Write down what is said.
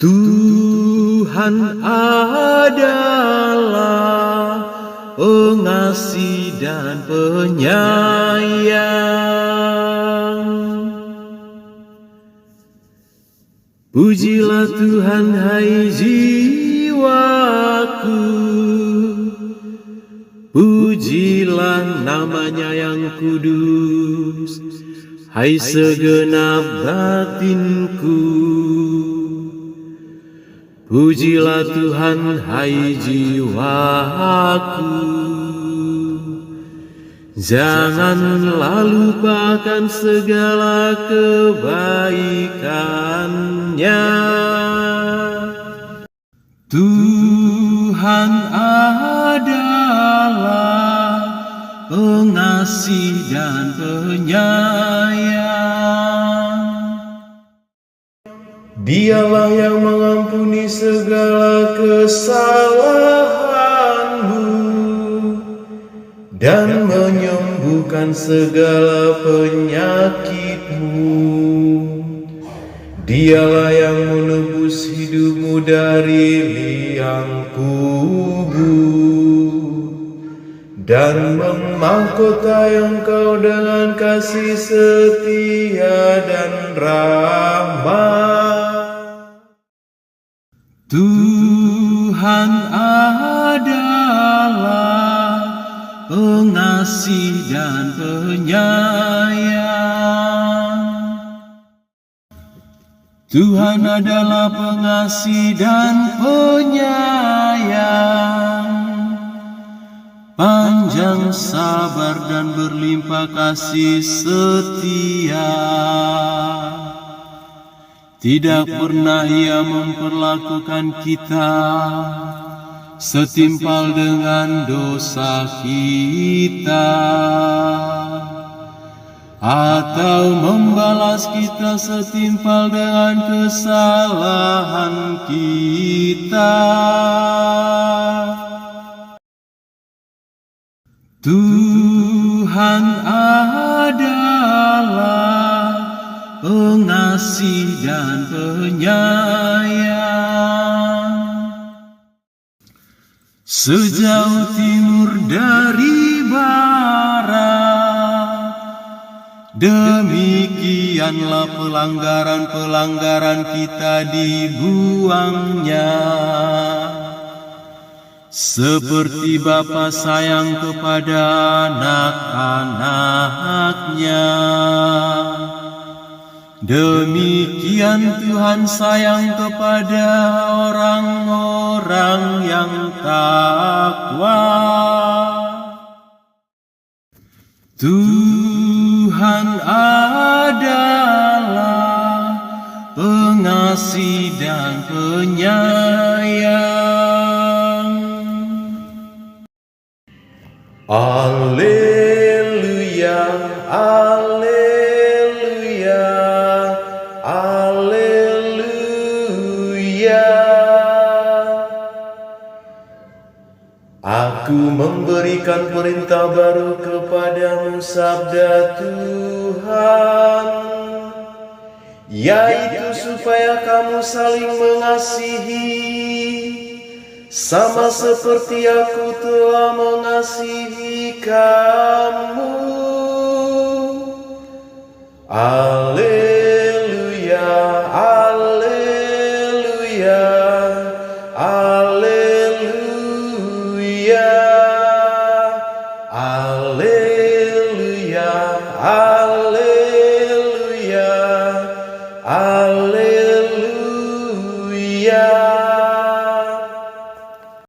Tuhan adalah pengasih dan penyayang. Pujilah Tuhan, hai jiwaku, pujilah namanya yang kudus, hai segenap batinku. Pujilah Tuhan, hai jiwaku, janganlah lupakan segala kebaikannya. Tuhan adalah pengasih dan penyayang. Dialah yang mengampuni segala kesalahanmu dan menyembuhkan segala penyakitmu. Dialah yang menebus hidupmu dari liang kubur dan memahkotai engkau dengan kasih setia dan rahmat. Tuhan adalah pengasih dan penyayang. Tuhan adalah pengasih dan penyayang, panjang sabar dan berlimpah kasih setia. Tidak pernah Ia memperlakukan kita setimpal dengan dosa kita, atau membalas kita setimpal dengan kesalahan kita. Tuhan adalah pengasih dan penyayang. Sejauh timur dari barat, demikianlah pelanggaran-pelanggaran kita dibuangnya. Seperti Bapa sayang kepada anak-anaknya, demikian Tuhan sayang kepada orang-orang yang takwa. Tuhan adalah pengasih dan penyayang. Alleluia, alleluia, alleluia. Aku memberikan perintah baru kepadamu, sabda Tuhan, yaitu supaya kamu saling mengasihi, sama seperti aku telah mengasihi kamu. Alleluia, alleluia, alleluia, alleluia, alleluia, alleluia.